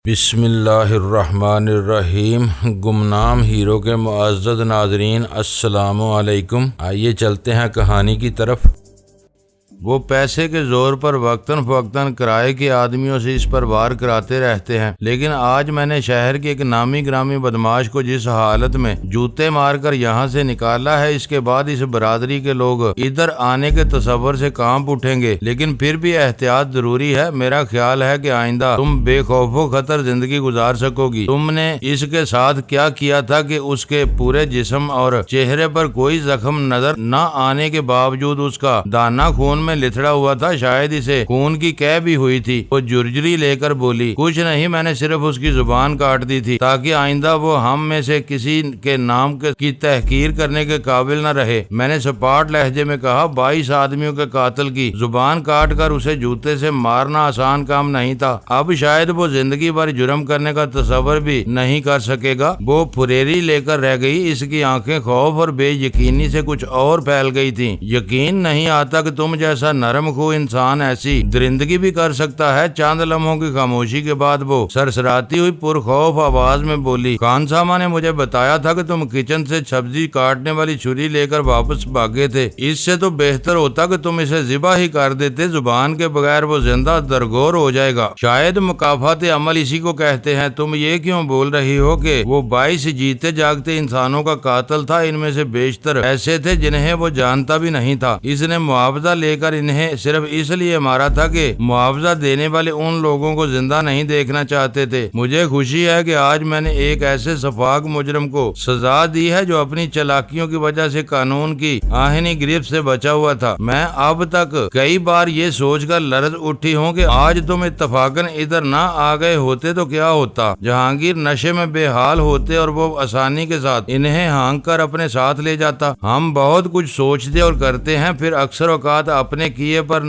بسم اللہ الرحمن الرحیم۔ گمنام ہیرو کے معزز ناظرین، السلام علیکم۔ آئیے چلتے ہیں کہانی کی طرف۔ وہ پیسے کے زور پر وقتاً فوقتاً کرائے کے آدمیوں سے اس پر وار کراتے رہتے ہیں، لیکن آج میں نے شہر کے ایک نامی گرامی بدماش کو جس حالت میں جوتے مار کر یہاں سے نکالا ہے، اس کے بعد اس برادری کے لوگ ادھر آنے کے تصور سے کانپ اٹھیں گے۔ لیکن پھر بھی احتیاط ضروری ہے۔ میرا خیال ہے کہ آئندہ تم بے خوف و خطر زندگی گزار سکو گی۔ تم نے اس کے ساتھ کیا کیا تھا کہ اس کے پورے جسم اور چہرے پر کوئی زخم نظر نہ آنے کے باوجود اس کا دانہ خون میں لتڑا ہوا تھا؟ شاید اسے خون کی قے بھی ہوئی تھی۔ وہ جرجری لے کر بولی، کچھ نہیں، میں نے صرف اس کی زبان کاٹ دی تھی تاکہ آئندہ وہ ہم میں سے کسی کے نام کی تحقیر کرنے کے قابل نہ رہے۔ میں نے سپاٹ لہجے میں کہا، 22 آدمیوں کے قاتل کی زبان کاٹ کر اسے جوتے سے مارنا آسان کام نہیں تھا۔ اب شاید وہ زندگی بھر جرم کرنے کا تصور بھی نہیں کر سکے گا۔ وہ پھریری لے کر رہ گئی۔ اس کی آنکھیں خوف اور بے یقینی سے کچھ اور پھیل گئی تھیں۔ یقین نہیں آتا کہ تم جیسا نرم خو انسان ایسی درندگی بھی کر سکتا ہے۔ چند لمحوں کی خاموشی کے بعد وہ سرسراتی ہوئی پرخوف آواز میں بولی، خان صاحبہ نے مجھے بتایا تھا کہ تم کچن سے سبزی کاٹنے والی چھری لے کر واپس بھاگے تھے۔ اس سے تو بہتر ہوتا کہ تم اسے ذبح ہی کر دیتے۔ زبان کے بغیر وہ زندہ درگور ہو جائے گا۔ شاید مکافات عمل اسی کو کہتے ہیں۔ تم یہ کیوں بول رہی ہو کہ وہ 22 جیتے جاگتے انسانوں کا قاتل تھا؟ ان میں سے بیشتر ایسے تھے جنہیں وہ جانتا بھی نہیں تھا۔ اس نے معاوضہ لے کر انہیں صرف اس لیے مارا تھا کہ معاوضہ دینے والے ان لوگوں کو زندہ نہیں دیکھنا چاہتے تھے۔ مجھے خوشی ہے کہ آج میں نے ایک ایسے سفاک مجرم کو سزا دی ہے جو اپنی چالاکیوں کی وجہ سے قانون کی آہنی گرفت سے بچا ہوا تھا۔ میں اب تک کئی بار یہ سوچ کر لرز اٹھی ہوں کہ آج تم اتفاقاً ادھر نہ آ گئے ہوتے تو کیا ہوتا۔ جہانگیر نشے میں بے حال ہوتے اور وہ آسانی کے ساتھ انہیں ہانک کر اپنے ساتھ لے جاتا۔ ہم بہت کچھ سوچتے اور کرتے ہیں، پھر اکثر اوقات اپنے کیے پر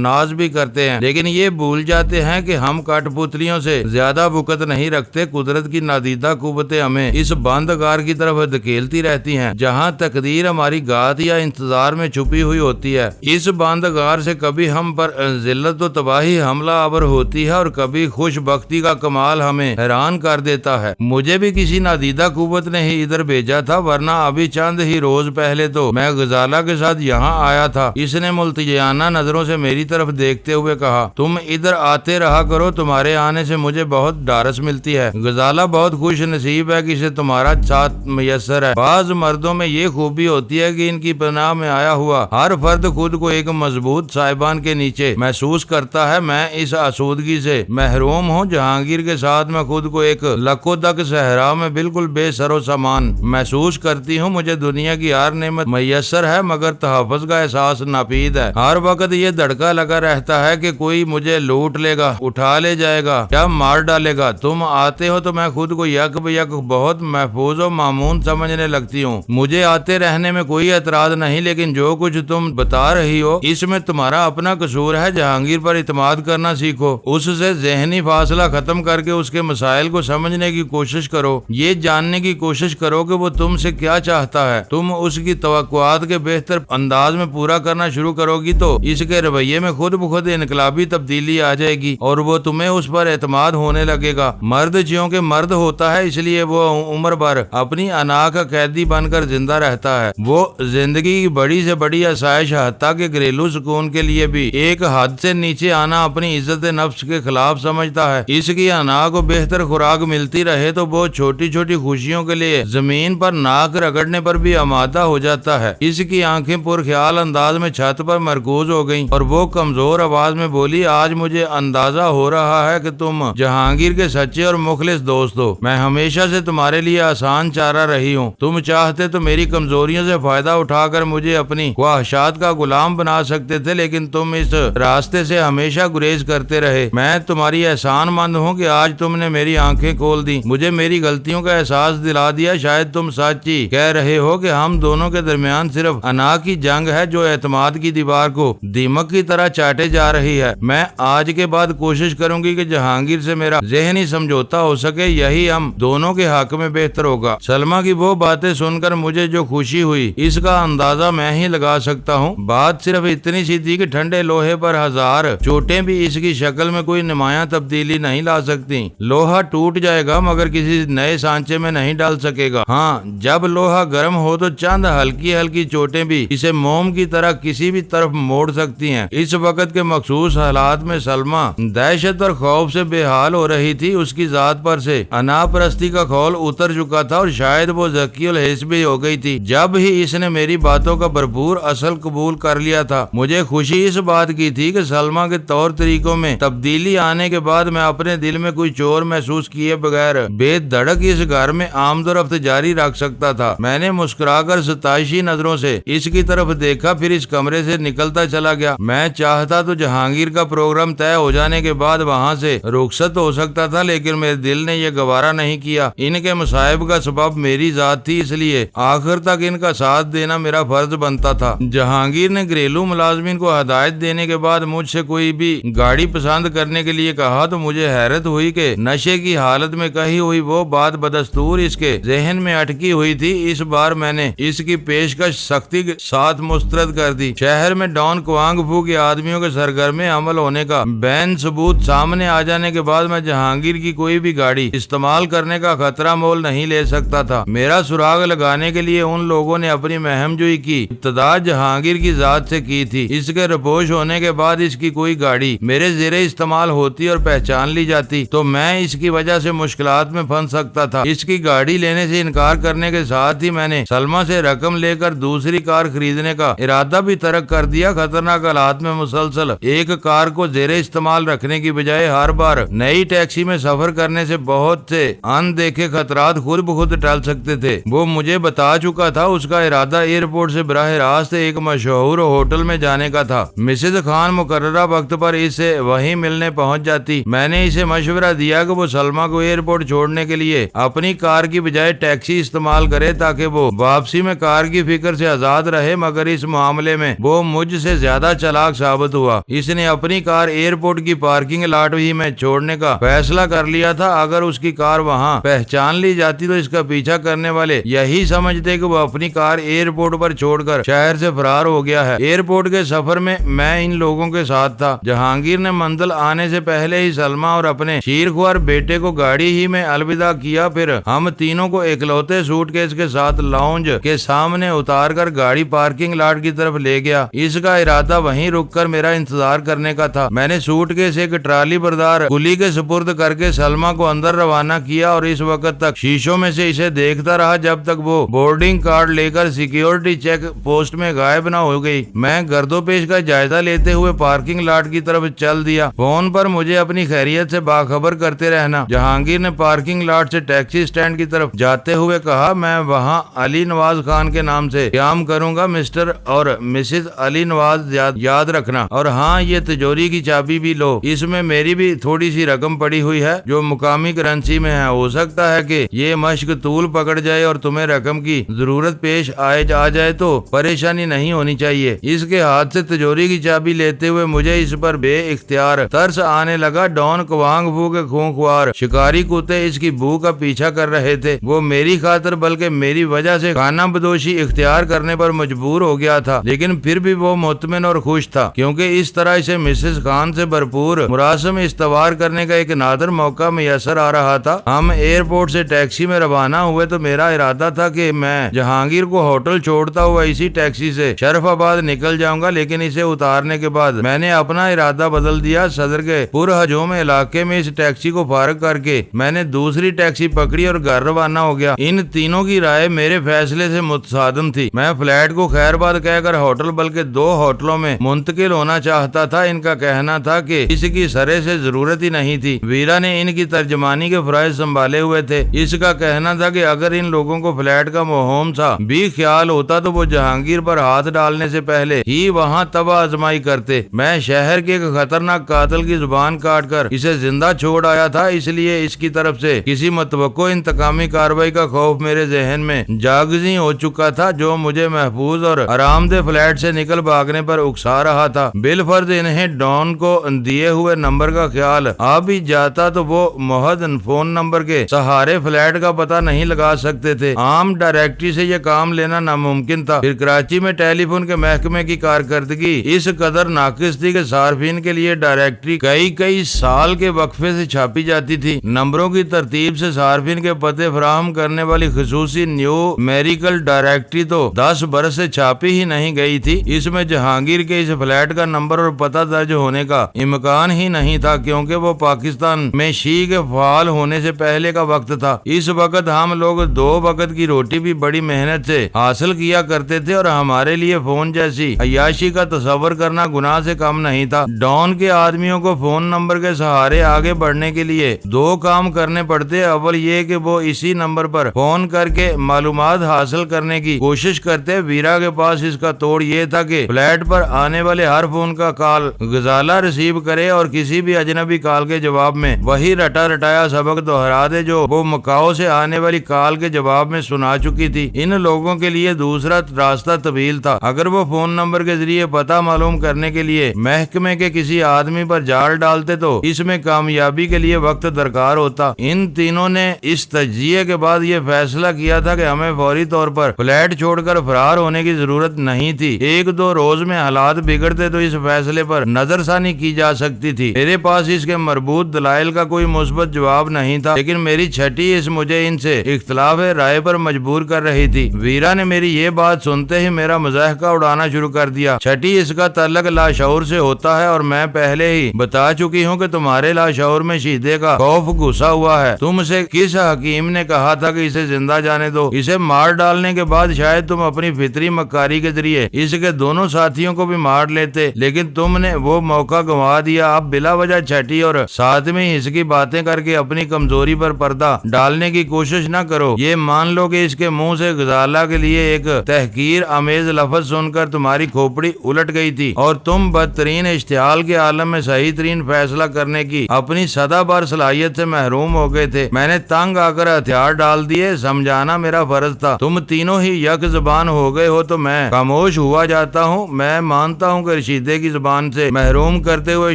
ناز بھی کرتے ہیں، لیکن یہ بھول جاتے ہیں کہ ہم کٹ پتلیوں سے زیادہ بکت نہیں رکھتے۔ قدرت کی نادیدہ قوتیں ہمیں اس بندگار کی طرف دھکیلتی رہتی ہیں جہاں تقدیر ہماری گات یا انتظار میں چھپی ہوئی ہوتی ہے۔ اس بندگار سے کبھی ہم پر ذلت و تباہی حملہ آور ہوتی ہے اور کبھی خوش بختی کا کمال ہمیں حیران کر دیتا ہے۔ مجھے بھی کسی نادیدہ قوت نے ہی ادھر بھیجا تھا، ورنہ ابھی چند ہی روز پہلے تو میں غزالہ کے ساتھ یہاں آیا تھا۔ اس نے ملتجیانہ نظروں سے میری طرف دیکھتے ہوئے کہا، تم ادھر آتے رہا کرو، تمہارے آنے سے مجھے بہت ڈھارس ملتی ہے۔ غزالہ بہت خوش نصیب ہے کہ اسے تمہارا ساتھ میسر ہے۔ بعض مردوں میں یہ خوبی ہوتی ہے کہ ان کی پناہ میں آیا ہوا ہر فرد خود کو ایک مضبوط صاحبان کے نیچے محسوس کرتا ہے۔ میں اس آسودگی سے محروم ہوں۔ جہانگیر کے ساتھ میں خود کو ایک لکو دک صحرا میں بالکل بے سر و سامان محسوس کرتی ہوں۔ مجھے دنیا کی ہر نعمت میسر ہے مگر تحفظ کا احساس ناپید ہے۔ ہر وقت یہ دھڑکا لگا رہتا ہے کہ کوئی مجھے لوٹ لے گا، اٹھا لے جائے گا یا مار ڈالے گا۔ تم آتے ہو تو میں خود کو یک بیک بہت محفوظ و مامون سمجھنے لگتی ہوں۔ مجھے آتے رہنے میں کوئی اعتراض نہیں، لیکن جو کچھ تم بتا رہی ہو اس میں تمہارا اپنا قصور ہے۔ جہانگیر پر اعتماد کرنا سیکھو، اس سے ذہنی فاصلہ ختم کر کے اس کے مسائل کو سمجھنے کی کوشش کرو۔ یہ جاننے کی کوشش کرو کہ وہ تم سے کیا چاہتا ہے۔ تم اس کی توقعات کے بہتر انداز میں پورا کرنا شروع کرو گی تو اس کے رویے میں خود بخود انقلابی تبدیلی آ جائے گی اور وہ تمہیں اس پر اعتماد ہونے لگے گا۔ مرد چونکہ مرد ہوتا ہے، اس لیے وہ عمر بھر اپنی انا کا قیدی بن کر زندہ رہتا ہے۔ وہ زندگی کی بڑی سے بڑی آسائش حتیٰ کہ گھریلو سکون کے لیے بھی ایک حد سے نیچے آنا اپنی عزت نفس کے خلاف سمجھتا ہے۔ اس کی انا کو بہتر خوراک ملتی رہے تو وہ چھوٹی چھوٹی خوشیوں کے لیے زمین پر ناک رگڑنے پر بھی آمادہ ہو جاتا ہے۔ اس کی آنکھیں پرخیال انداز میں چھت پر مرکوز ہو گئیں اور وہ کمزور آواز میں بولی، آج مجھے اندازہ ہو رہا ہے کہ تم جہانگیر کے سچے اور مخلص دوست ہو۔ میں ہمیشہ سے تمہارے لیے آسان چارہ رہی ہوں۔ تم چاہتے تو میری کمزوریوں سے فائدہ اٹھا کر مجھے اپنی خواہشات کا غلام بنا سکتے تھے، لیکن تم اس راستے سے ہمیشہ گریز کرتے رہے۔ میں تمہاری احسان مند ہوں کہ آج تم نے میری آنکھیں کھول دی، مجھے میری غلطیوں کا احساس دلا دیا۔ شاید تم سچ ہی کہہ رہے ہو کہ ہم دونوں کے درمیان صرف انا کی جنگ ہے جو اعتماد کی دیوار کردار کو دیمک کی طرح چاٹے جا رہی ہے۔ میں آج کے بعد کوشش کروں گی کہ جہانگیر سے میرا ذہنی سمجھوتا ہو سکے، یہی ہم دونوں کے حق میں بہتر ہوگا۔ سلمہ کی وہ باتیں سن کر مجھے جو خوشی ہوئی اس کا اندازہ میں ہی لگا سکتا ہوں۔ بات صرف اتنی سی تھی کہ ٹھنڈے لوہے پر ہزار چوٹیں بھی اس کی شکل میں کوئی نمایاں تبدیلی نہیں لا سکتی۔ لوہا ٹوٹ جائے گا مگر کسی نئے سانچے میں نہیں ڈال سکے گا۔ ہاں، جب لوہا گرم ہو تو چند ہلکی ہلکی چوٹیں بھی اسے موم کی طرح کسی بھی طرف موڑ سکتی ہیں۔ اس وقت کے مخصوص حالات میں سلمہ دہشت اور خوف سے بے حال ہو رہی تھی۔ اس کی ذات پر سے انا پرستی کا خول اتر چکا تھا اور شاید وہ ذکی الحس بھی ہو گئی تھی۔ جب ہی اس نے میری باتوں کا بھرپور اصل قبول کر لیا تھا، مجھے خوشی اس بات کی تھی کہ سلمہ کے طور طریقوں میں تبدیلی آنے کے بعد میں اپنے دل میں کوئی چور محسوس کیے بغیر بے دھڑک اس گھر میں آمد و رفت جاری رکھ سکتا تھا۔ میں نے مسکرا کر ستائشی نظروں سے اس کی طرف دیکھا، پھر اس کمرے سے نکلتا چلا گیا۔ میں چاہتا تو جہانگیر کا پروگرام طے ہو جانے کے بعد وہاں سے رخصت ہو سکتا تھا، لیکن میرے دل نے یہ گوارا نہیں کیا۔ ان کے مصائب کا سبب میری ذات تھی، اس لیے آخر تک ان کا ساتھ دینا میرا فرض بنتا تھا۔ جہانگیر نے گھریلو ملازمین کو ہدایت دینے کے بعد مجھ سے کوئی بھی گاڑی پسند کرنے کے لیے کہا تو مجھے حیرت ہوئی کہ نشے کی حالت میں کہی ہوئی وہ بات بدستور اس کے ذہن میں اٹکی ہوئی تھی۔ اس بار میں نے اس کی پیشکش سختی کے ساتھ مسترد کر دی۔ شہر میں ڈان کوانگ فو کے آدمیوں کے سرگرم عمل ہونے کا بین ثبوت سامنے آ جانے کے بعد میں جہانگیر کی کوئی بھی گاڑی استعمال کرنے کا خطرہ مول نہیں لے سکتا تھا۔ میرا سراغ لگانے کے لیے ان لوگوں نے اپنی مہم جوئی کی ابتدا جہانگیر کی ذات سے کی تھی۔ اس کے رپوش ہونے کے بعد اس کی کوئی گاڑی میرے زیر استعمال ہوتی اور پہچان لی جاتی تو میں اس کی وجہ سے مشکلات میں پھنس سکتا تھا۔ اس کی گاڑی لینے سے انکار کرنے کے ساتھ ہی میں نے سلمہ سے رقم لے کر دوسری کار خریدنے کا ارادہ بھی ترک کر دیا۔ خطرناک حالات میں مسلسل ایک کار کو زیر استعمال رکھنے کی بجائے ہر بار نئی ٹیکسی میں سفر کرنے سے بہت سے اندیکھے خطرات خود بخود ٹل سکتے تھے۔ وہ مجھے بتا چکا تھا اس کا ارادہ ایئرپورٹ سے براہ راست ایک مشہور ہوٹل میں جانے کا تھا۔ مسز خان مقررہ وقت پر اسے وہیں ملنے پہنچ جاتی۔ میں نے اسے مشورہ دیا کہ وہ سلمہ کو ایئرپورٹ چھوڑنے کے لیے اپنی کار کی بجائے ٹیکسی استعمال کرے تاکہ وہ واپسی میں کار کی فکر سے آزاد رہے، مگر اس معاملے میں وہ مجھ سے زیادہ چالاک ثابت ہوا۔ اس نے اپنی کار ایئرپورٹ کی پارکنگ لاٹ ہی میں چھوڑنے کا فیصلہ کر لیا تھا۔ اگر اس کی کار وہاں پہچان لی جاتی تو اس کا پیچھا کرنے والے یہی سمجھتے کہ وہ اپنی کار ایئرپورٹ پر چھوڑ کر شہر سے فرار ہو گیا ہے۔ ایئرپورٹ کے سفر میں ان لوگوں کے ساتھ تھا۔ جہانگیر نے منزل آنے سے پہلے ہی سلمہ اور اپنے شیرخوار بیٹے کو گاڑی ہی میں الوداع کیا، پھر ہم تینوں کو اکلوتے سوٹ کیس کے ساتھ لاؤنج کے سامنے اتار کر گاڑی پارکنگ لاٹ کی طرف لے گیا۔ اس کا ارادہ وہیں رک کر میرا انتظار کرنے کا تھا۔ میں نے سوٹ کیس ایک ٹرالی بردار کلی کے سپرد کر کے سلمہ کو اندر روانہ کیا اور اس وقت تک شیشوں میں سے اسے دیکھتا رہا جب تک وہ بورڈنگ کارڈ لے کر سیکیورٹی چیک پوسٹ میں غائب نہ ہو گئی۔ میں گرد و پیش کا جائزہ لیتے ہوئے پارکنگ لاٹ کی طرف چل دیا۔ فون پر مجھے اپنی خیریت سے باخبر کرتے رہنا۔ جہانگیر نے پارکنگ لاٹ سے ٹیکسی اسٹینڈ کی طرف جاتے ہوئے کہا، میں وہاں علی نواز خان کے نام سے قیام کروں گا، مسٹر اور مسز علی نواز یاد رکھنا۔ اور ہاں، یہ تجوری کی چابی بھی لو، اس میں میری بھی تھوڑی سی رقم پڑی ہوئی ہے جو مقامی کرنسی میں ہے۔ ہو سکتا ہے کہ یہ مشق طول پکڑ جائے اور تمہیں رقم کی ضرورت پیش آ جائے تو پریشانی نہیں ہونی چاہیے۔ اس کے ہاتھ سے تجوری کی چابی لیتے ہوئے مجھے اس پر بے اختیار ترس آنے لگا۔ ڈان کوانگ فو کے خونخوار شکاری کتے اس کی بو کا پیچھا کر رہے تھے۔ وہ میری خاطر بلکہ میری وجہ سے خانہ بدوشی اختیار کرنے پر مجبور ہو گیا تھا، لیکن پھر بھی وہ مطمئن اور خوش تھا کیونکہ اس طرح اسے مسز خان سے بھرپور مراسم استوار کرنے کا ایک نادر موقع میسر آ رہا تھا۔ ہم ایئرپورٹ سے ٹیکسی میں روانہ ہوئے تو میرا ارادہ تھا کہ میں جہانگیر کو ہوٹل چھوڑتا ہوا اسی ٹیکسی سے شرف آباد نکل جاؤں گا، لیکن اسے اتارنے کے بعد میں نے اپنا ارادہ بدل دیا۔ صدر کے پرہجوم علاقے میں اس ٹیکسی کو فارغ کر کے میں نے دوسری ٹیکسی پکڑی اور گھر روانہ ہو گیا۔ ان تینوں کی رائے میرے فیصلے سے متصادم تھی۔ میں فلیٹ کو خیر باد کہہ کر ہوٹل بلکہ 2 ہوٹلوں میں منتقل ہونا چاہتا تھا۔ ان کا کہنا تھا کہ کسی کی سرے سے ضرورت ہی نہیں تھی۔ ویرا نے ان کی ترجمانی کے فرائض سنبھالے ہوئے تھے۔ اس کا کہنا تھا کہ اگر ان لوگوں کو فلیٹ کا مہوم سا بھی خیال ہوتا تو وہ جہانگیر پر ہاتھ ڈالنے سے پہلے ہی وہاں تباہ آزمائی کرتے۔ میں شہر کے ایک خطرناک قاتل کی زبان کاٹ کر اسے زندہ چھوڑ آیا تھا، اس لیے اس کی طرف سے کسی متوقع انتقامی کارروائی کا خوف میرے ذہن میں جاگزیں ہو چکا تھا۔ جو مجھے محفوظ اور آرام دہ فلیٹ سے نکل بھاگنے پر اکسا رہا تھا۔ بالفرض انہیں ڈان کو دیے ہوئے نمبر کا خیال آ بھی جاتا تو وہ محض فون نمبر کے سہارے فلیٹ کا پتہ نہیں لگا سکتے تھے۔ عام ڈائریکٹری سے یہ کام لینا ناممکن تھا۔ پھر کراچی میں ٹیلی فون کے محکمے کی کارکردگی اس قدر ناقص تھی کہ صارفین کے لیے ڈائریکٹری کئی سال کے وقفے سے چھاپی جاتی تھی۔ نمبروں کی ترتیب سے صارفین کے پتے فراہم کرنے والی خصوصی نیو میریکل ڈائریکٹری تو 10 برس سے چھاپی ہی نہیں گئی تھی۔ اس میں جہانگیر کے اس فلیٹ کا نمبر اور پتہ درج ہونے کا امکان ہی نہیں تھا، کیونکہ وہ پاکستان میں شیعہ کے فعال ہونے سے پہلے کا وقت تھا۔ اس وقت ہم لوگ 2 وقت کی روٹی بھی بڑی محنت سے حاصل کیا کرتے تھے اور ہمارے لیے فون جیسی عیاشی کا تصور کرنا گناہ سے کم نہیں تھا۔ ڈان کے آدمیوں کو فون نمبر کے سہارے آگے بڑھنے کے لیے 2 کام کرنے پڑتے۔ اول یہ کہ وہ اسی نمبر پر فون کر کے معلومات حاصل کرنے کی کوشش کرتے۔ ویرا کے پاس اس کا توڑ یہ تھا کہ فلیٹ پر آنے والے ہر فون کا کال غزالہ ریسیو کرے اور کسی بھی اجنبی کال کے جواب میں وہی رٹا رٹایا سبق دہرا دے جو وہ مکاؤ سے آنے والی کال کے جواب میں سنا چکی تھی۔ ان لوگوں کے لیے دوسرا راستہ طویل تھا۔ اگر وہ فون نمبر کے ذریعے پتہ معلوم کرنے کے لیے محکمے کے کسی آدمی پر جال ڈالتے تو اس میں کامیابی کے لیے وقت درکار ہوتا۔ ان تینوں نے اس تجزیے کے بعد یہ فیصلہ کیا تھا کہ ہمیں فوری طور پر فلیٹ چھوڑ کر فرار ہونے کی ضرورت نہیں تھی۔ 1-2 روز میں حالات بگڑتے تو اس فیصلے پر نظر ثانی کی جا سکتی تھی۔ میرے پاس اس کے مربوط دلائل کا کوئی مثبت جواب نہیں تھا، لیکن میری چھٹی اس مجھے ان سے اختلاف رائے پر مجبور کر رہی تھی۔ ویرا نے میری یہ بات سنتے ہی میرا مضاحکہ اڑانا شروع کر دیا۔ چھٹی، اس کا تعلق لاشعور سے ہوتا ہے اور میں پہلے ہی بتا چکی ہوں کہ تمہارے لاشعور میں شیدے کا خوف گھسا ہوا ہے۔ تم سے کس حکیم نے کہا تھا کہ اسے زندہ جانے دو؟ اسے مار ڈالنے کے بعد شاید تم اپنی فطری مکاری کے ذریعے اس کے دونوں ساتھیوں کو بھی مار لیتے، لیکن تم نے وہ موقع گنوا دیا۔ اب بلا وجہ چھٹی اور ساتویں حصے کی باتیں کر کے اپنی کمزوری پر پردہ ڈالنے کی کوشش نہ کرو۔ یہ مان لو کہ اس کے منہ سے غزالہ کے لیے ایک تحقیر آمیز لفظ سن کر تمہاری کھوپڑی الٹ گئی تھی اور تم بدترین اشتعال کے عالم میں صحیح ترین فیصلہ کرنے کی اپنی سدا بار صلاحیت سے محروم ہو گئے تھے۔ میں نے تنگ آ کر ہتھیار ڈال دیے، سمجھانا میرا فرض تھا۔ تم تینوں ہی یک زبان ہو گئے ہو تو میں خاموش ہوا جاتا ہوں۔ میں مانتا ہوں کہ رشیدے کی زبان سے محروم کرتے ہوئے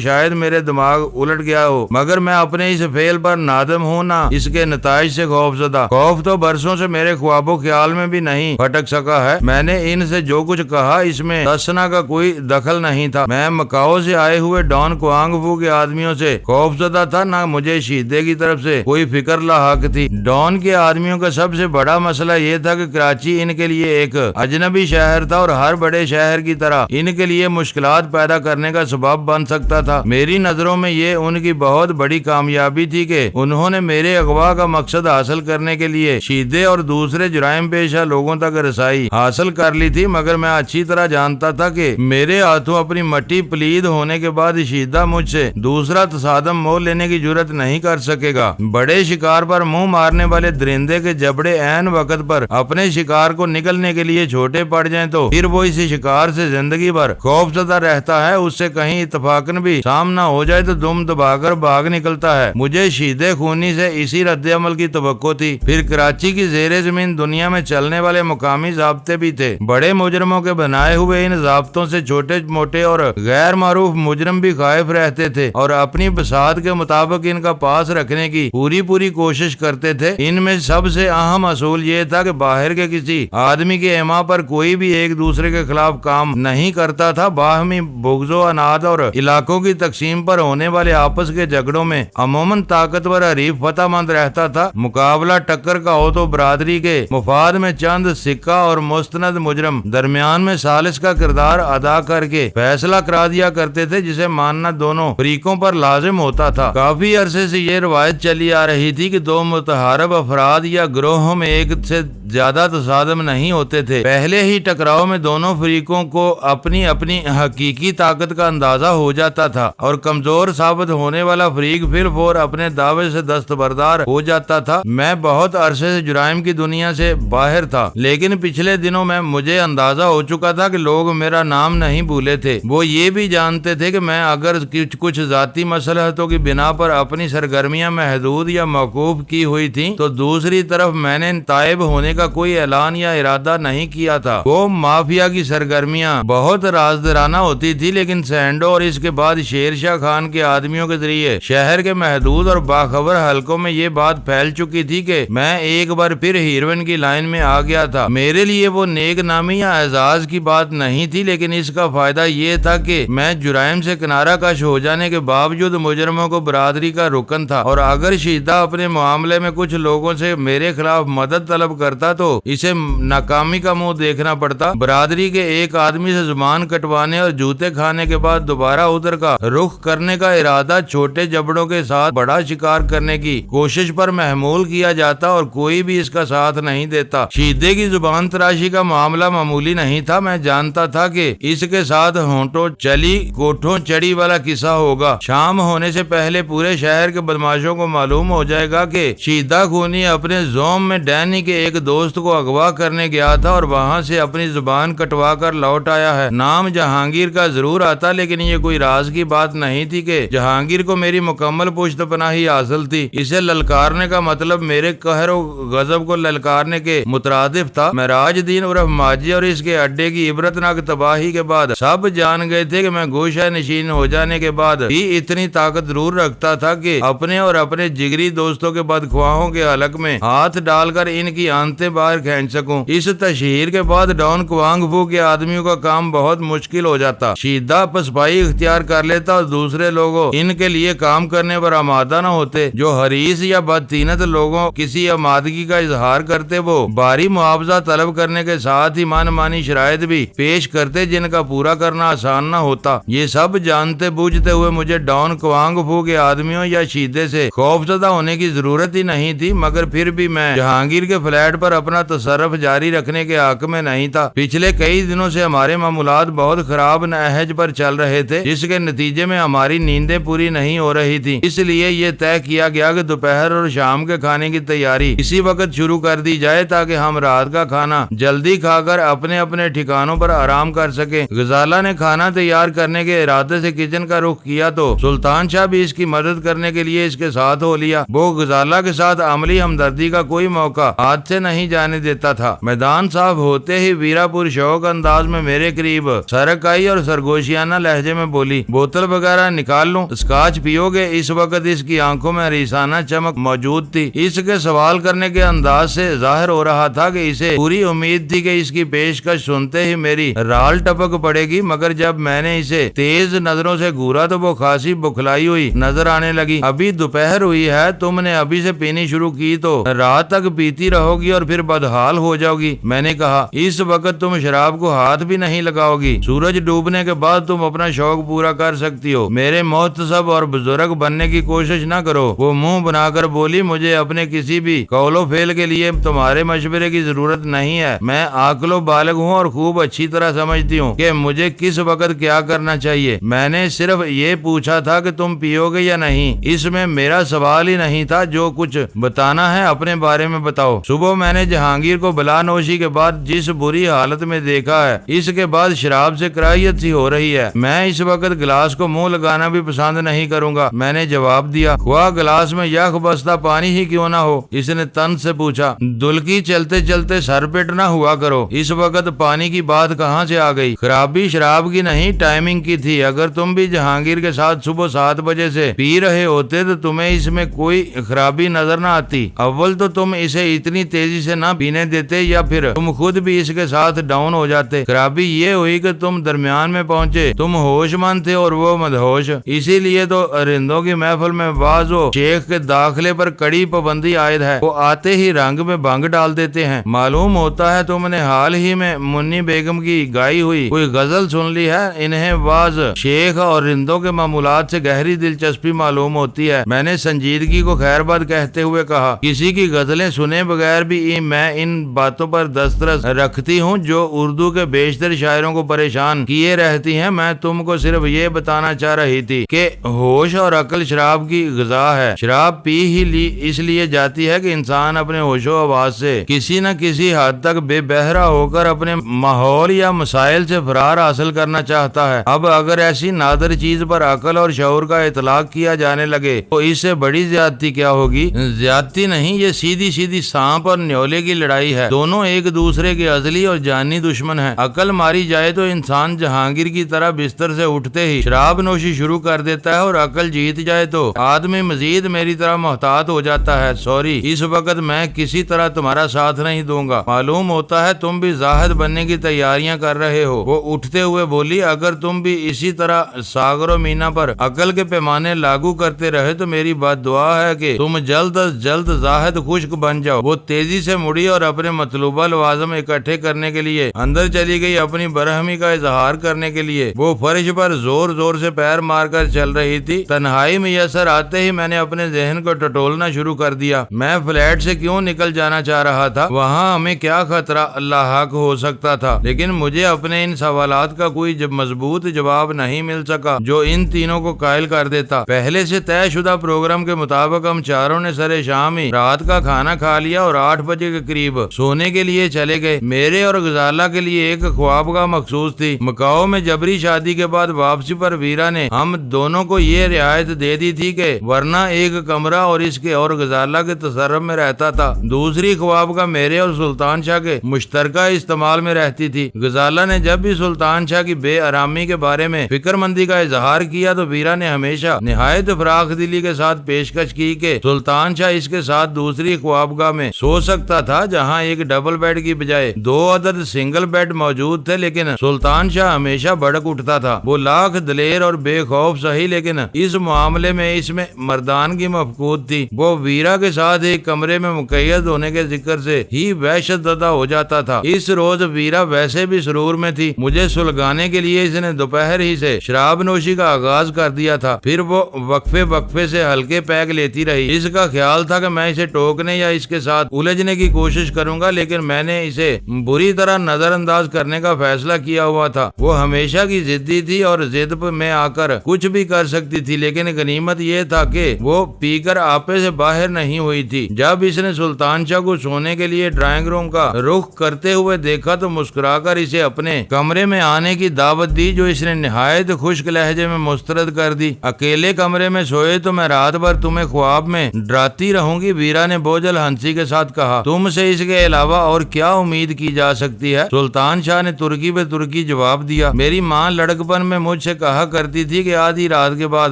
شاید میرے دماغ الٹ گیا ہو، مگر میں اپنے اس فعل پر نادم ہوں نہ اس کے نتائج سے خوف زدہ۔ خوف تو برسوں سے میرے خواب و خیال میں بھی نہیں پھٹک سکا ہے۔ میں نے ان سے جو کچھ کہا اس میں تسنا کا کوئی دخل نہیں تھا۔ میں مکاؤ سے آئے ہوئے ڈان کوانگ فو کے آدمیوں سے خوف زدہ تھا، نہ مجھے شیدے کی طرف سے کوئی فکر لاحق تھی۔ ڈان کے آدمیوں کا سب سے بڑا مسئلہ یہ تھا کہ کراچی ان کے لیے ایک اجنبی شہر تھا اور ہر بڑے شہر کی طرح ان کے لیے مشکلات پیدا کرنے کا سبب بن سکتا تھا۔ میری نظروں میں یہ ان کی بہت بڑی کامیابی تھی کہ انہوں نے میرے اغوا کا مقصد حاصل کرنے کے لیے شیدے اور دوسرے جرائم پیشہ لوگوں تک رسائی حاصل کر لی تھی، مگر میں اچھی طرح جانتا تھا کہ میرے ہاتھوں اپنی مٹی پلید ہونے کے بعد شیدہ مجھ سے دوسرا تصادم مول لینے کی جرت نہیں کر سکے گا۔ بڑے شکار پر منہ مارنے والے درندے کے جبڑے عین وقت پر اپنے شکار کو نگلنے کے لیے چھوٹے پڑ جائیں تو پھر وہ اسی شکار سے زندگی بھر خوف زدہ رہتا ہے۔ اس سے کہیں اتفاقاً بھی سامنا ہو جائے تو دم دبا کر بھاگ نکلتا ہے۔ مجھے شیدے خونی سے اسی رد عمل کی توقع تھی۔ پھر کراچی کی زیر زمین دنیا میں چلنے والے مقامی ضابطے بھی تھے۔ بڑے مجرموں کے بنائے ہوئے ان ضابطوں سے چھوٹے موٹے اور غیر معروف مجرم بھی خائف رہتے تھے اور اپنی بساط کے مطابق ان کا پاس رکھنے کی پوری کوشش کرتے تھے۔ ان میں سب سے اہم اصول یہ تھا کہ باہر کے کسی آدمی کے ایما پر کوئی بھی ایک دوسرے کے خلاف کام نہیں کرتا تھا۔ باہمی بغض و عناد اور علاقوں کی تقسیم پر ہونے والے آپس کے جھگڑوں میں عموماً طاقتور حریف فتح مند رہتا تھا۔ مقابلہ ٹکر کا ہو تو برادری کے مفاد میں چند سکہ اور مستند مجرم درمیان میں ثالث کا کردار ادا کر کے فیصلہ کرا دیا کرتے تھے، جسے ماننا دونوں فریقوں پر لازم ہوتا تھا۔ کافی عرصے سے یہ روایت چلی آ رہی تھی کہ 2 متحارب افراد یا گروہوں میں ایک سے زیادہ تصادم نہیں ہوتے تھے۔ پہلے ہی ٹکراؤ میں دونوں فریقوں کو اپنی اپنی حقیقی طاقت کا اندازہ ہو جاتا تھا اور کمزور ثابت ہونے والا فریق پھر فور اپنے دعوے سے دستبردار ہو جاتا تھا۔ میں بہت عرصے سے جرائم کی دنیا سے باہر تھا، لیکن پچھلے دنوں میں مجھے اندازہ ہو چکا تھا کہ لوگ میرا نام نہیں بھولے تھے۔ وہ یہ بھی جانتے تھے کہ میں اگر کچھ ذاتی مصلحتوں کی بنا پر اپنی سرگرمیاں محدود یا موقوف کی ہوئی تھیں تو دوسری طرف میں نے تائب ہونے کا کوئی اعلان یا ارادہ نہیں کیا تھا۔ وہ مافیا کی سرگرمیاں کہانیاں بہت رازدارانہ ہوتی تھی، لیکن سینڈو اور اس کے بعد شیر شاہ خان کے آدمیوں کے ذریعے شہر کے محدود اور باخبر حلقوں میں یہ بات پھیل چکی تھی کہ میں ایک بار پھر ہیروئن کی لائن میں آ گیا تھا۔ میرے لیے وہ نیک نامی یا اعزاز کی بات نہیں تھی، لیکن اس کا فائدہ یہ تھا کہ میں جرائم سے کنارہ کش ہو جانے کے باوجود مجرموں کو برادری کا رکن تھا، اور اگر شیدہ اپنے معاملے میں کچھ لوگوں سے میرے خلاف مدد طلب کرتا تو اسے ناکامی کا منہ دیکھنا پڑتا۔ برادری کے ایک آدمی سے زبان کٹوانے اور جوتے کھانے کے بعد دوبارہ ادھر کا رخ کرنے کا ارادہ چھوٹے جبڑوں کے ساتھ بڑا شکار کرنے کی کوشش پر محمول کیا جاتا، اور کوئی بھی اس کا ساتھ نہیں دیتا۔ شیدے کی زبان تراشی کا معاملہ معمولی نہیں تھا۔ میں جانتا تھا کہ اس کے ساتھ ہونٹوں چلی کوٹھوں چڑی والا قصہ ہوگا۔ شام ہونے سے پہلے پورے شہر کے بدماشوں کو معلوم ہو جائے گا کہ شیدہ خونی اپنے زوم میں ڈینی کے ایک دوست کو اغوا کرنے گیا تھا اور وہاں سے اپنی زبان کٹوا کر لوٹ آیا ہے۔ نام جہانگیر کا ضرور آتا، لیکن یہ کوئی راز کی بات نہیں تھی کہ جہانگیر کو میری مکمل پشت پناہی حاصل تھی۔ اسے للکارنے کا مطلب میرے قہر و غضب کو للکارنے کے مترادف تھا۔ معراج دین عرف ماجی اور اس کے اڈے کی عبرتناک تباہی کے بعد سب جان گئے تھے کہ میں گوشہ نشین ہو جانے کے بعد بھی اتنی طاقت ضرور رکھتا تھا کہ اپنے اور اپنے جگری دوستوں کے بدخواہوں کے حلق میں ہاتھ ڈال کر ان کی آنتیں باہر کھینچ سکوں۔ اس تشہیر کے بعد ڈان کوانگ فو کے آدمیوں کا کام بہت مشکل ہو جاتا۔ شیدہ پسپائی اختیار کر لیتا اور دوسرے لوگوں ان کے لیے کام کرنے پر آمادہ نہ ہوتے۔ جو حریص یا بدطینت لوگوں کسی آمادگی کا اظہار کرتے، وہ بھاری معاوضہ طلب کرنے کے ساتھ ہی من مانی شرائط بھی پیش کرتے جن کا پورا کرنا آسان نہ ہوتا۔ یہ سب جانتے بوجھتے ہوئے مجھے ڈان کوانگ فو کے آدمیوں یا شیدے سے خوفزدہ ہونے کی ضرورت ہی نہیں تھی، مگر پھر بھی میں جہانگیر کے فلیٹ پر اپنا تصرف جاری رکھنے کے حق میں نہیں تھا۔ پچھلے کئی دنوں سے ہمارے معاملات بہت خراب نہج پر چل رہے تھے، جس کے نتیجے میں ہماری نیندیں پوری نہیں ہو رہی تھی۔ اس لیے یہ طے کیا گیا کہ دوپہر اور شام کے کھانے کی تیاری اسی وقت شروع کر دی جائے تاکہ ہم رات کا کھانا جلدی کھا کر اپنے اپنے ٹھکانوں پر آرام کر سکیں۔ غزالہ نے کھانا تیار کرنے کے ارادے سے کچن کا رخ کیا تو سلطان شاہ بھی اس کی مدد کرنے کے لیے اس کے ساتھ ہو لیا۔ وہ غزالہ کے ساتھ عملی ہمدردی کا کوئی موقع ہاتھ سے نہیں جانے دیتا تھا۔ میدان صاف ہوتے ہی ویرا پور شوق انداز میں میرے قریب سرک آئی اور سرگوشیانہ لہجے میں بولی، بوتل وغیرہ نکال لوں؟ اسکاچ پیو گے؟ اس وقت اس کی آنکھوں میں ریسانہ چمک موجود تھی۔ اس کے سوال کرنے کے انداز سے ظاہر ہو رہا تھا کہ اسے پوری امید تھی کہ اس کی پیشکش سنتے ہی میری رال ٹپک پڑے گی، مگر جب میں نے اسے تیز نظروں سے گھورا تو وہ خاصی بکھلائی ہوئی نظر آنے لگی۔ ابھی دوپہر ہوئی ہے، تم نے ابھی سے پینی شروع کی تو رات تک پیتی رہو گی اور پھر بدحال ہو جاؤ گی۔ میں نے کہا، اس وقت تم شراب کو ہاتھ بھی نہیں لگاؤ گی، سورج ڈوبنے کے بعد تم اپنا شوق پورا کر سکتی ہو، میرے محتسب اور بزرگ بننے کی کوشش نہ کرو۔ وہ منہ بنا کر بولی، مجھے اپنے کسی بھی قول و فعل کے لیے تمہارے مشورے کی ضرورت نہیں ہے۔ میں عاقل و بالغ ہوں اور خوب اچھی طرح سمجھتی ہوں کہ مجھے کس وقت کیا کرنا چاہیے۔ میں نے صرف یہ پوچھا تھا کہ تم پیو گے یا نہیں، اس میں میرا سوال ہی نہیں تھا۔ جو کچھ بتانا ہے اپنے بارے میں بتاؤ۔ صبح میں نے جہانگیر کو بلا نوشی کے بعد جس بری حالت میں دیکھا ہے، اس کے بعد شراب سے کراہیت سی ہو رہی ہے۔ میں اس وقت گلاس کو منہ لگانا بھی پسند نہیں کروں گا، میں نے جواب دیا۔ خواہ گلاس میں یخ بستہ پانی ہی کیوں نہ ہو، اس نے تن سے پوچھا۔ دلکی چلتے چلتے سر پٹ نہ ہوا کرو، اس وقت پانی کی بات کہاں سے آ گئی؟ خرابی شراب کی نہیں، ٹائمنگ کی تھی۔ اگر تم بھی جہانگیر کے ساتھ صبح 7 بجے سے پی رہے ہوتے تو تمہیں اس میں کوئی خرابی نظر نہ آتی۔ اول تو تم اسے اتنی تیزی سے نہ پینے دیتے، یا پھر تم خود بھی اس کے ساتھ ڈاؤن ہو جاتے۔ خرابی یہ ہوئی کہ تم درمیان میں پہنچے، تم ہوش مند تھے اور وہ مدہوش، اسی لیے تو رندوں کی محفل میں واز و شیخ کے داخلے پر کڑی پابندی عائد ہے، وہ آتے ہی رنگ میں بھنگ ڈال دیتے ہیں۔ معلوم ہوتا ہے تم نے حال ہی میں منی بیگم کی گائی ہوئی کوئی غزل سن لی ہے۔ انہیں واز شیخ اور رندوں کے معمولات سے گہری دلچسپی معلوم ہوتی ہے۔ میں نے سنجیدگی کو خیر باد کہتے ہوئے کہا، کسی کی غزلیں سنے بغیر بھی میں ان باتوں پر دسترس رکھتی ہوں جو اردو کے بیشتر شاعروں کو پریشان کیے رہتی ہیں۔ میں تم کو صرف یہ بتانا چاہ رہی تھی کہ ہوش اور عقل شراب کی غذا ہے۔ شراب پی ہی اس لیے جاتی ہے کہ انسان اپنے ہوش و حواس سے کسی نہ کسی حد تک بے بہرا ہو کر اپنے ماحول یا مسائل سے فرار حاصل کرنا چاہتا ہے۔ اب اگر ایسی نادر چیز پر عقل اور شعور کا اطلاق کیا جانے لگے تو اس سے بڑی زیادتی کیا ہوگی؟ زیادتی نہیں، یہ سیدھی سانپ اور نیولے کی لڑائی ہے۔ دونوں ایک دوسرے کے ازلی اور جانی دشمن ہیں۔ عقل عقل ماری جائے تو انسان جہانگیر کی طرح بستر سے اٹھتے ہی شراب نوشی شروع کر دیتا ہے، اور عقل جیت جائے تو آدمی مزید میری طرح محتاط ہو جاتا ہے۔ سوری، اس وقت میں کسی طرح تمہارا ساتھ نہیں دوں گا۔ معلوم ہوتا ہے تم بھی زاہد بننے کی تیاریاں کر رہے ہو۔ وہ اٹھتے ہوئے بولی، اگر تم بھی اسی طرح ساغر و مینا پر عقل کے پیمانے لاگو کرتے رہے تو میری بات دعا ہے کہ تم جلد از جلد زاہد خشک بن جاؤ۔ وہ تیزی سے مڑی اور اپنے مطلوبہ لوازم اکٹھے کرنے کے لیے اندر چلی گئی۔ اپنی برہمی کا اظہار کرنے کے لیے وہ فرش پر زور زور سے پیر مار کر چل رہی تھی۔ تنہائی میسر آتے ہی میں نے اپنے ذہن کو ٹٹولنا شروع کر دیا۔ میں فلیٹ سے کیوں نکل جانا چاہ رہا تھا؟ وہاں ہمیں کیا خطرہ اللہ حق ہو سکتا تھا؟ لیکن مجھے اپنے ان سوالات کا کوئی مضبوط جواب نہیں مل سکا جو ان تینوں کو قائل کر دیتا۔ پہلے سے طے شدہ پروگرام کے مطابق ہم چاروں نے سر شام ہی رات کا کھانا کھا لیا اور 8 بجے کے قریب سونے کے لیے چلے گئے۔ میرے اور غزالہ کے لیے ایک خوابگاہ مخصوص تھی۔ مکاؤ میں جبری شادی کے بعد واپسی پر ویرا نے ہم دونوں کو یہ رعایت دے دی تھی کہ ورنہ ایک کمرہ اور اس کے اور غزالہ کے تصرف میں رہتا تھا، دوسری خوابگاہ میرے اور سلطان شاہ کے مشترکہ استعمال میں رہتی تھی۔ غزالہ نے جب بھی سلطان شاہ کی بے آرامی کے بارے میں فکر مندی کا اظہار کیا تو ویرا نے ہمیشہ نہایت فراخ دلی کے ساتھ پیشکش کی کہ سلطان شاہ اس کے ساتھ دوسری خوابگاہ میں سو سکتا تھا، جہاں ایک ڈبل بیڈ کی بجائے 2 عدد سنگل بیڈ موجود تھے۔ لیکن سلطان شاہ ہمیشہ بھڑک اٹھتا تھا۔ وہ لاکھ دلیر اور بے خوف سہی، لیکن اس معاملے میں اس میں مردانگی مفقود تھی۔ وہ ویرا کے ساتھ ایک کمرے میں مقید ہونے کے ذکر سے ہی وحشت زدہ ہو جاتا تھا۔ اس روز ویرا ویسے بھی سرور میں تھی۔ مجھے سلگانے کے لیے اس نے دوپہر ہی سے شراب نوشی کا آغاز کر دیا تھا۔ پھر وہ وقفے سے ہلکے پیگ لیتی رہی۔ اس کا خیال تھا کہ میں اسے ٹوکنے یا اس کے ساتھ الجھنے کی کوشش کروں گا، لیکن میں نے اسے بری طرح نظر انداز کرنے کا فیصلہ کیا ہوا تھا۔ وہ ہمیشہ کی ضدی تھی اور ضد میں آ کر کچھ بھی کر سکتی تھی، لیکن غنیمت یہ تھا کہ وہ پی کر آپے سے باہر نہیں ہوئی تھی۔ جب اس نے سلطان شاہ کو سونے کے لیے ڈرائنگ روم کا رخ کرتے ہوئے دیکھا تو مسکرا کر اسے اپنے کمرے میں آنے کی دعوت دی، جو اس نے نہایت خشک لہجے میں مسترد کر دی۔ اکیلے کمرے میں سوئے تو میں رات بھر تمہیں خواب میں ڈراتی رہوں گی، ویرا نے بوجھل ہنسی کے ساتھ کہا۔ تم سے اس کے علاوہ اور کیا امید کی جا سکتی ہے؟ سلطان شاہ نے ترکی پہ ترکی جواب دیا۔ میری ماں لڑکپن میں مجھ سے کہا کرتی تھی کہ آدھی رات کے بعد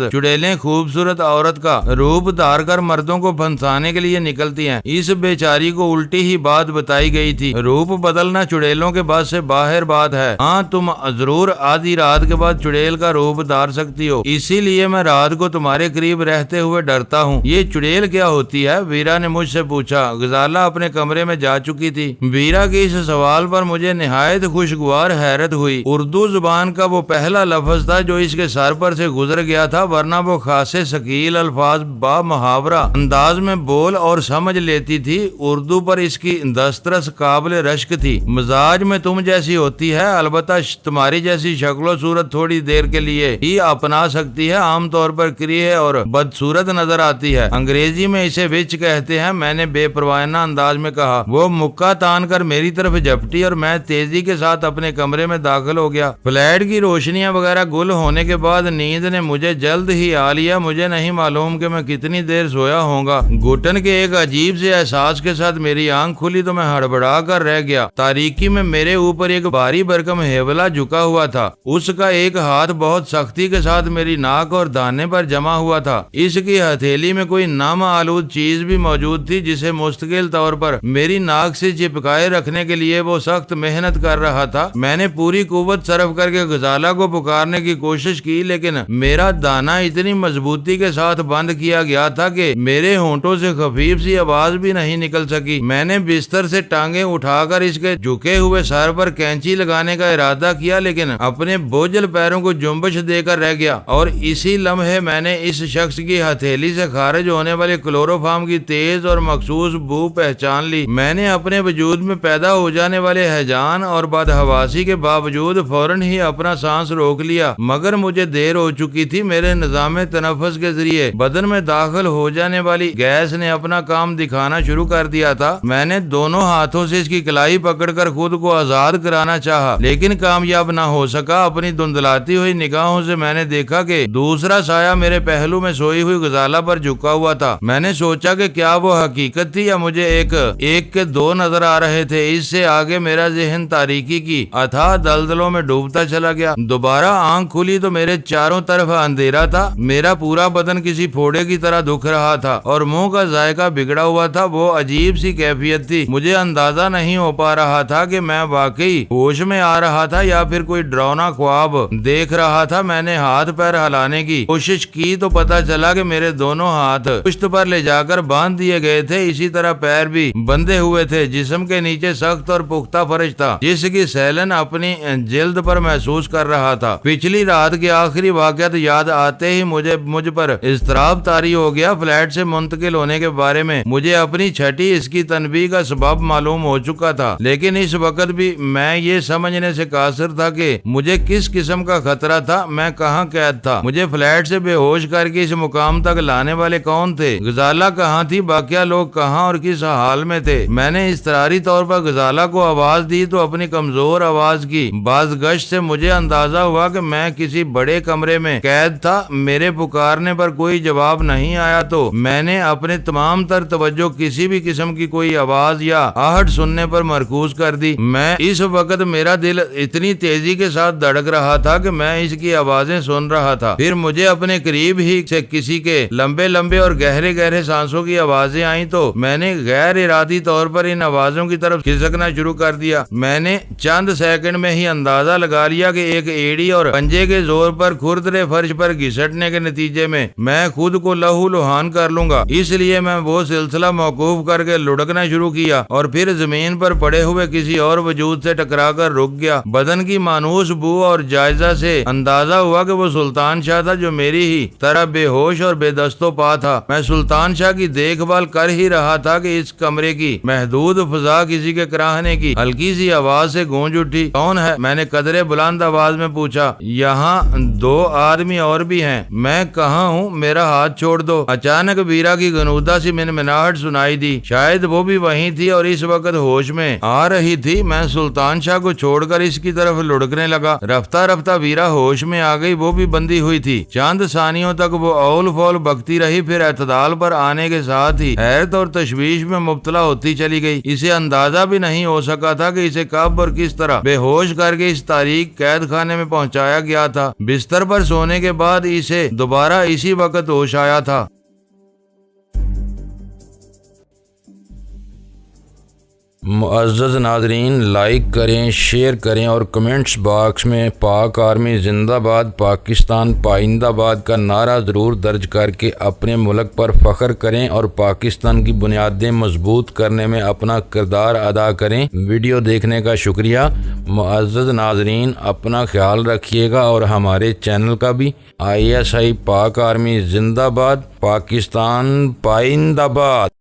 چڑیلیں خوبصورت عورت کا روپ دھار کر مردوں کو پھنسانے کے لیے نکلتی ہیں۔ اس بیچاری کو الٹی ہی بات بتائی گئی تھی۔ روپ بدلنا چڑیلوں کے بس سے باہر بات ہے۔ ہاں، تم ضرور آدھی رات کے بعد چڑیل کا روپ دھار سکتی ہو، اسی لیے میں رات کو تمہارے قریب رہتے ہوئے ڈرتا ہوں۔ یہ چڑیل کیا ہوتی ہے؟ ویرا نے مجھ سے پوچھا۔ غزالہ اپنے کمرے میں جا چکی تھی۔ ویرا کے اس سوال پر مجھے نہایت خوشگوار حیرت ہوئی۔ اردو زبان کا وہ پہلا لفظ تھا جو اس کے سر پر سے گزر گیا تھا، ورنہ وہ خاصے ثقیل الفاظ با محاورہ انداز میں بول اور سمجھ لیتی تھی۔ اردو پر اس کی دسترس قابل رشک تھی۔ مزاج میں تم جیسی ہوتی ہے، البتہ تمہاری جیسی شکل و صورت تھوڑی دیر کے لیے ہی اپنا سکتی ہے، عام طور پر کریہ اور بدصورت نظر آتی ہے۔ انگریزی میں اسے وچ کہتے ہیں، میں نے بے پروانہ انداز میں کہا۔ وہ مکہ تان کر میری طرف جھپٹی اور میں تیزی کے ساتھ اپنے کمرے میں داخل ہو گیا۔ فلیٹ کی روشنیاں وغیرہ گل ہونے کے بعد نیند نے مجھے جلد ہی آ لیا۔ مجھے نہیں معلوم کہ میں کتنی دیر سویا ہوں گا۔ گھٹن کے ایک عجیب سے احساس کے ساتھ میری آنکھ کھلی تو میں ہڑبڑا کر رہ گیا۔ تاریکی میں میرے اوپر ایک بھاری بھرکم ہیولا جھکا ہوا تھا۔ اس کا ایک ہاتھ بہت سختی کے ساتھ میری ناک اور دانے پر جمع ہوا تھا۔ اس کی ہتھیلی میں کوئی نامعلوم چیز بھی موجود تھی جسے مستقل طور پر میری ناک سے چپکائے رکھنے کے لیے وہ سخت محنت کر رہا تھا۔ میں نے پوری قوت صرف کر کے غزالہ کو پکارنے کی کوشش کی، لیکن میرا دانا اتنی مضبوطی کے ساتھ بند کیا گیا تھا کہ میرے ہونٹوں سے خفیف سی آواز بھی نہیں نکل سکی۔ میں نے بستر سے ٹانگیں اٹھا کر اس کے جھکے ہوئے سر پر کینچی لگانے کا ارادہ کیا، لیکن اپنے بوجھل پیروں کو جنبش دے کر رہ گیا، اور اسی لمحے میں نے اس شخص کی ہتھیلی سے خارج ہونے والے کلوروفارم کی تیز اور مخصوص بو پہچان لی۔ میں نے اپنے وجود میں پیدا ہو جانے والے ہیجان اور بدحواسی کے باوجود فوراً ہی اپنا سانس روک لیا، مگر مجھے دیر ہو چکی تھی۔ میرے نظام تنفس کے ذریعے بدن میں داخل ہو جانے والی گیس نے اپنا کام دکھانا شروع کر دیا تھا۔ میں نے دونوں ہاتھوں سے اس کی کلائی پکڑ کر خود کو آزاد کرانا چاہا، لیکن کامیاب نہ ہو سکا۔ اپنی دھندلاتی ہوئی نگاہوں سے میں نے دیکھا کہ دوسرا سایہ میرے پہلو میں سوئی ہوئی غزالہ پر جھکا ہوا تھا۔ میں نے سوچا کہ کیا وہ حقیقت تھی یا مجھے ایک کے دو نظر آ رہے تھے۔ اس سے آگے میرا ذہن تاریکی کی اتھاہ دلدلوں میں ڈوبتا چلا گیا۔ دوبارہ آنکھ کھلی تو میرے چاروں طرف اندھیرا تھا، میرا پورا بدن کسی پھوڑے کی طرح دکھ رہا تھا اور منہ کا ذائقہ بگڑا ہوا تھا۔ وہ عجیب سی کیفیت تھی، مجھے اندازہ نہیں ہو پا رہا تھا کہ میں واقعی ہوش میں آ رہا تھا یا پھر کوئی ڈراؤنا خواب دیکھ رہا تھا۔ میں نے ہاتھ پیر ہلانے کی کوشش کی تو پتا چلا کہ میرے دونوں ہاتھ پشت پر لے جا کر باندھ دیے گئے تھے، اسی طرح پیر بھی بندھے ہوئے تھے۔ جسم کے نیچے سخت اور پختہ فرش تھا جس کی سیلن اپنی جلد پر محسوس کر رہا تھا۔ پچھلی رات کے آخری واقعات یاد آتے ہی مجھ پر اضطراب طاری ہو گیا۔ فلیٹ سے منتقل ہونے کے بارے میں مجھے اپنی چھٹی اس کی تنبیہ کا سبب معلوم ہو چکا تھا، لیکن اس وقت بھی میں یہ سمجھنے سے قاصر تھا کہ مجھے کس قسم کا خطرہ تھا، میں کہاں قید تھا، مجھے فلیٹ سے بے ہوش کر کے اس مقام تک لانے والے کون تھے، غزالہ کہاں تھی، باقیہ لوگ کہاں اور کس حال میں تھے۔ میں نے اضطراری طور پر غزالہ کو آواز دی تو اپنی کمزور آواز کی بازگشت سے مجھے اندازہ ہوا کہ میں کسی بڑے کمرے میں قید تھا۔ میرے پکارنے پر کوئی جواب نہیں آیا تو میں نے اپنے تمام تر توجہ کسی بھی قسم کی کوئی آواز یا آہٹ سننے پر مرکوز کر دی۔ میں اس وقت میرا دل اتنی تیزی کے ساتھ دھڑک رہا تھا کہ میں اس کی آوازیں سن رہا تھا۔ پھر مجھے اپنے قریب ہی سے کسی کے لمبے لمبے اور گہرے گہرے سانسوں کی آوازیں آئیں تو میں نے غیر ارادی طور پر ان آوازوں کی طرف کھسکنا شروع کر دیا۔ میں نے چند سیکنڈ میں ہی اندازہ لگا لیا کہ ایک ایڑی اور پنجے کے زور پر کھردرے فرش پر گھسٹنے کے نتیجے میں میں خود کو لہو لہان کر لوں گا، اس لیے میں وہ سلسلہ موقوف کر کے لڑکنا شروع کیا اور پھر زمین پر پڑے ہوئے کسی اور وجود سے ٹکرا کر رک گیا۔ بدن کی مانوس بو اور جائزہ سے اندازہ ہوا کہ وہ سلطان شاہ تھا جو میری ہی طرح بے ہوش اور بے دست و پا تھا۔ میں سلطان شاہ کی دیکھ بھال کر ہی رہا تھا کہ اس کمرے کی محدود فضا کسی کے کراہنے کی ہلکی سی آواز سے گونج اٹھی۔ کون ہے؟ میں نے قدرے بلند آواز میں پوچھا۔ یہاں دو آدمی اور بھی ہیں۔ میں کہاں ہوں؟ میرا ہاتھ چھوڑ دو۔ اچانک بیرا کی غنودہ سی منمناہٹ سنائی دی، شاید وہ بھی وہیں تھی اور اس وقت ہوش میں آ رہی تھی۔ میں سلطان شاہ کو چھوڑ کر اس کی طرف لڑکنے لگا۔ رفتہ رفتہ ویرا ہوش میں آ گئی، وہ بھی بندھی ہوئی تھی۔ چند ثانیوں تک وہ اول فول بکتی رہی، پھر اعتدال پر آنے کے ساتھ ہی حیرت اور تشویش میں مبتلا ہوتی چلی گئی۔ اسے اندازہ بھی نہیں ہو سکا تھا کہ اسے کب اور کس طرح بے ہوش کر کے اس تاریک قید خانے میں پہنچایا گیا تھا۔ بستر پر سونے کے بعد اسے دوبارہ اسی وقت ہوش آیا تھا۔ معزز ناظرین، لائک کریں، شیئر کریں اور کمنٹس باکس میں پاک آرمی زندہ باد، پاکستان پائندہ باد کا نعرہ ضرور درج کر کے اپنے ملک پر فخر کریں اور پاکستان کی بنیادیں مضبوط کرنے میں اپنا کردار ادا کریں۔ ویڈیو دیکھنے کا شکریہ۔ معزز ناظرین، اپنا خیال رکھیے گا اور ہمارے چینل کا بھی۔ ISI پاک آرمی زندہ باد، پاکستان پائندہ باد۔